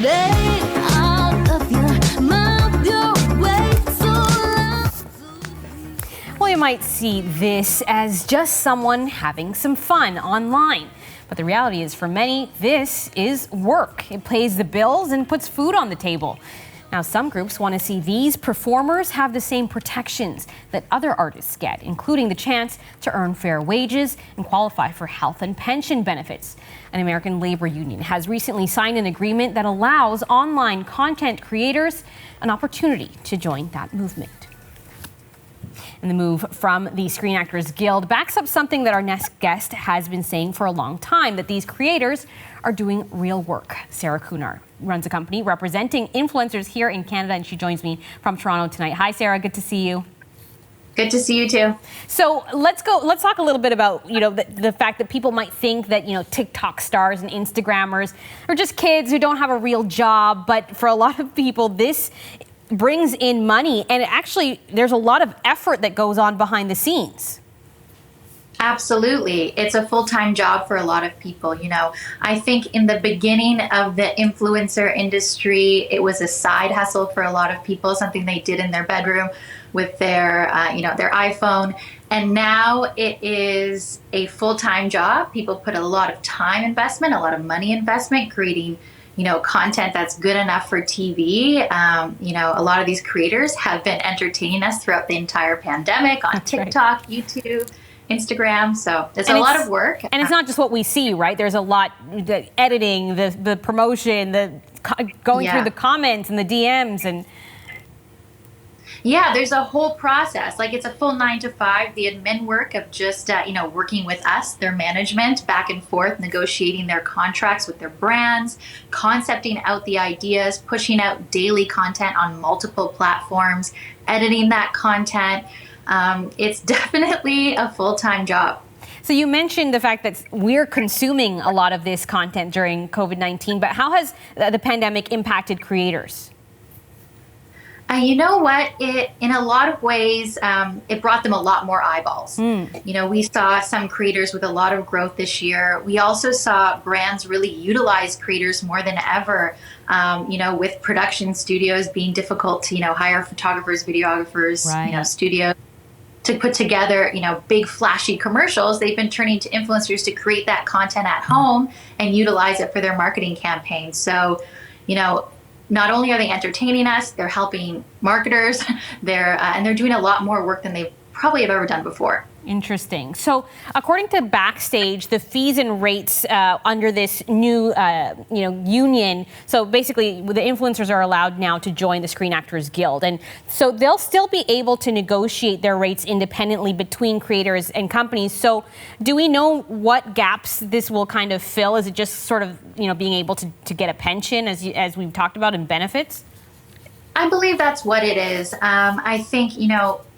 Lay out of your mouth, your way so loud. Well, you might see this as just someone having some fun online. But the reality is, for many, this is work. It pays the bills and puts food on the table. Now, some groups want to see these performers have the same protections that other artists get, including the chance to earn fair wages and qualify for health and pension benefits. An American labor union has recently signed an agreement that allows online content creators an opportunity to join that movement. And the move from the Screen Actors Guild backs up something that our next guest has been saying for a long time, that these creators are doing real work. Sarah Cunard runs a company representing influencers here in Canada, and she joins me from Toronto tonight. Hi, Sarah. Good to see you. Good to see you too. So let's talk a little bit about, the fact that people might think that, TikTok stars and Instagrammers are just kids who don't have a real job. But for a lot of people, this brings in money, and actually there's a lot of effort that goes on behind the scenes. Absolutely. It's a full-time job for a lot of people. I think in the beginning of the influencer industry, it was a side hustle for a lot of people, something they did in their bedroom with their, their iPhone. And now it is a full-time job. People put a lot of time investment, a lot of money investment, creating content that's good enough for TV. A lot of these creators have been entertaining us throughout the entire pandemic on TikTok, YouTube, Instagram. So it's a lot of work. And it's not just what we see, right? There's a lot, the editing, the promotion, going through the comments and the DMs and... Yeah, there's a whole process. Like, it's a full 9 to 5. The admin work of just, working with us, their management, back and forth, negotiating their contracts with their brands, concepting out the ideas, pushing out daily content on multiple platforms, editing that content. It's definitely a full-time job. So you mentioned the fact that we're consuming a lot of this content during COVID-19, but how has the pandemic impacted creators? You know what? In a lot of ways, it brought them a lot more eyeballs. We saw some creators with a lot of growth this year. We also saw brands really utilize creators more than ever, with production studios being difficult to, hire photographers, videographers, studios to put together, big flashy commercials. They've been turning to influencers to create that content at home and utilize it for their marketing campaigns. So, not only are they entertaining us, they're helping marketers, and they're doing a lot more work than they probably have ever done before. Interesting. So, according to Backstage, the fees and rates under this new, union. So basically, the influencers are allowed now to join the Screen Actors Guild, and so they'll still be able to negotiate their rates independently between creators and companies. So, do we know what gaps this will kind of fill? Is it just sort of being able to get a pension, as we've talked about, and benefits? I believe that's what it is. I think,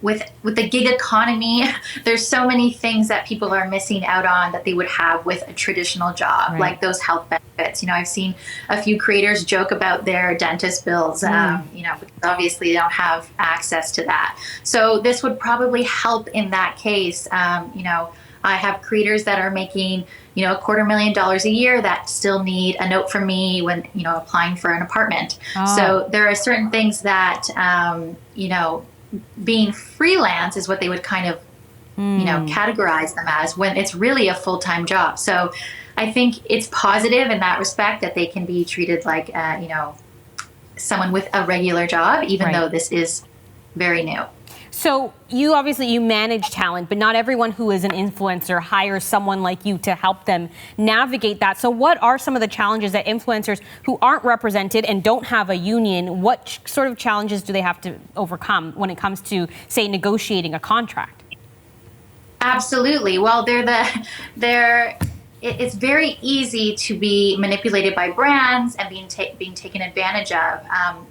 with the gig economy, there's so many things that people are missing out on that they would have with a traditional job, like those health benefits. I've seen a few creators joke about their dentist bills, because obviously they don't have access to that. So this would probably help in that case. I have creators that are making, $250,000 a year that still need a note from me when, applying for an apartment. So there are certain things that, being freelance is what they would kind of, categorize them as, when it's really a full-time job. So I think it's positive in that respect that they can be treated like, someone with a regular job, even though this is very new. So you manage talent, but not everyone who is an influencer hires someone like you to help them navigate that. So what are some of the challenges that influencers who aren't represented and don't have a union, what sort of challenges do they have to overcome when it comes to, say, negotiating a contract? Absolutely. Well, it's very easy to be manipulated by brands and being taken advantage of.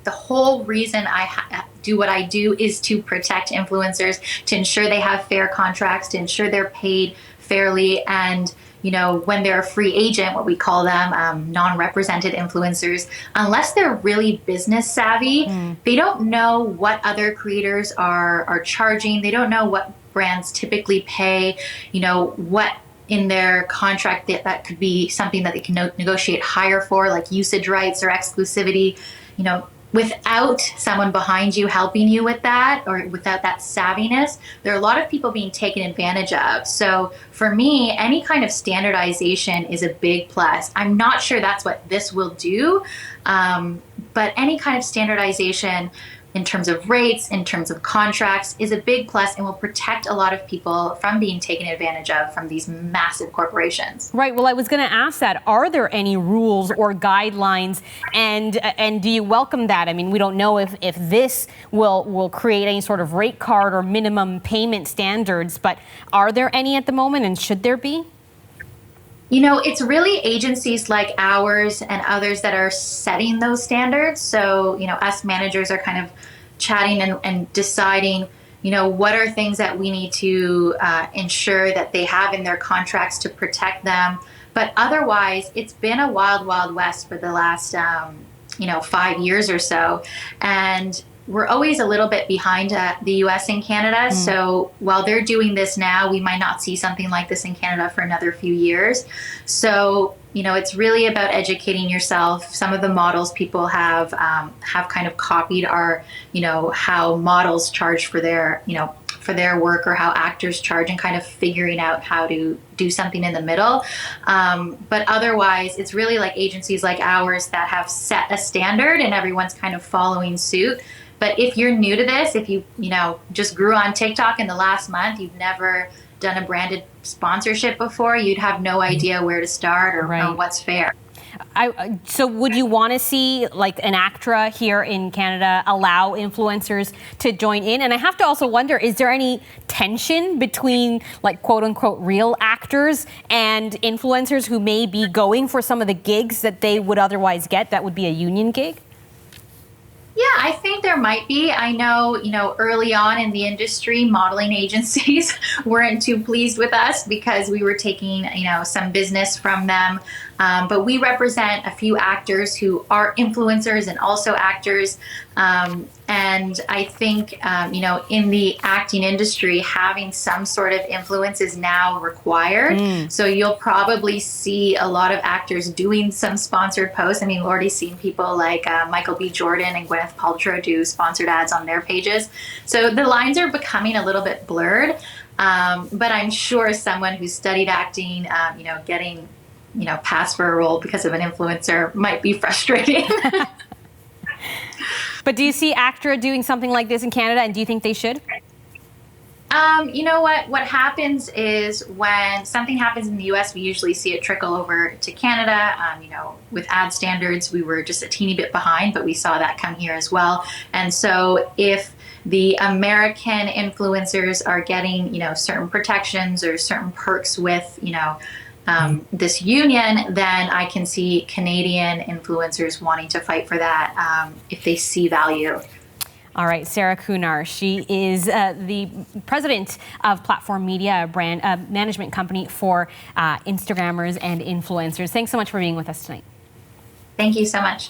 The whole reason I do what I do is to protect influencers, to ensure they have fair contracts, to ensure they're paid fairly, and when they're a free agent, what we call them, non-represented influencers, unless they're really business savvy, they don't know what other creators are charging. They don't know what brands typically pay, what in their contract that could be something that they can negotiate higher for, like usage rights or exclusivity. Without someone behind you helping you with that, or without that savviness, there are a lot of people being taken advantage of. So for me, any kind of standardization is a big plus. I'm not sure that's what this will do, but any kind of standardization in terms of rates, in terms of contracts, is a big plus and will protect a lot of people from being taken advantage of from these massive corporations. Right. Well, I was going to ask that. Are there any rules or guidelines, and do you welcome that? I mean, we don't know if this will create any sort of rate card or minimum payment standards, but are there any at the moment, and should there be? It's really agencies like ours and others that are setting those standards. So, us managers are kind of chatting and deciding, what are things that we need to ensure that they have in their contracts to protect them. But otherwise, it's been a wild, wild west for the last, 5 years or so. And we're always a little bit behind the US and Canada. So while they're doing this now, we might not see something like this in Canada for another few years. So, it's really about educating yourself. Some of the models people have kind of copied are, how models charge for their, for their work, or how actors charge, and kind of figuring out how to do something in the middle. But otherwise, it's really like agencies like ours that have set a standard and everyone's kind of following suit. But if you're new to this, if you just grew on TikTok in the last month, you've never done a branded sponsorship before, you'd have no idea where to start or what's fair. So would you want to see like an ACTRA here in Canada allow influencers to join in? And I have to also wonder, is there any tension between like quote unquote real actors and influencers who may be going for some of the gigs that they would otherwise get that would be a union gig? Yeah, I think there might be. I know, early on in the industry, modeling agencies weren't too pleased with us because we were taking, some business from them. But we represent a few actors who are influencers and also actors. And I think, in the acting industry, having some sort of influence is now required. So you'll probably see a lot of actors doing some sponsored posts. I mean, we've already seen people like Michael B. Jordan and Gwyneth Paltrow do sponsored ads on their pages. So the lines are becoming a little bit blurred. But I'm sure someone who studied acting, getting passed for a role because of an influencer might be frustrating. But do you see ACTRA doing something like this in Canada, and do you think they should? You know what happens is when something happens in the US, we usually see it trickle over to Canada. With ad standards, we were just a teeny bit behind, but we saw that come here as well. And so if the American influencers are getting, certain protections or certain perks with, this union, then I can see Canadian influencers wanting to fight for that if they see value. All right, Sarah Kunar. She is the president of Platform Media, a brand management company for Instagrammers and influencers. Thanks so much for being with us tonight. Thank you so much.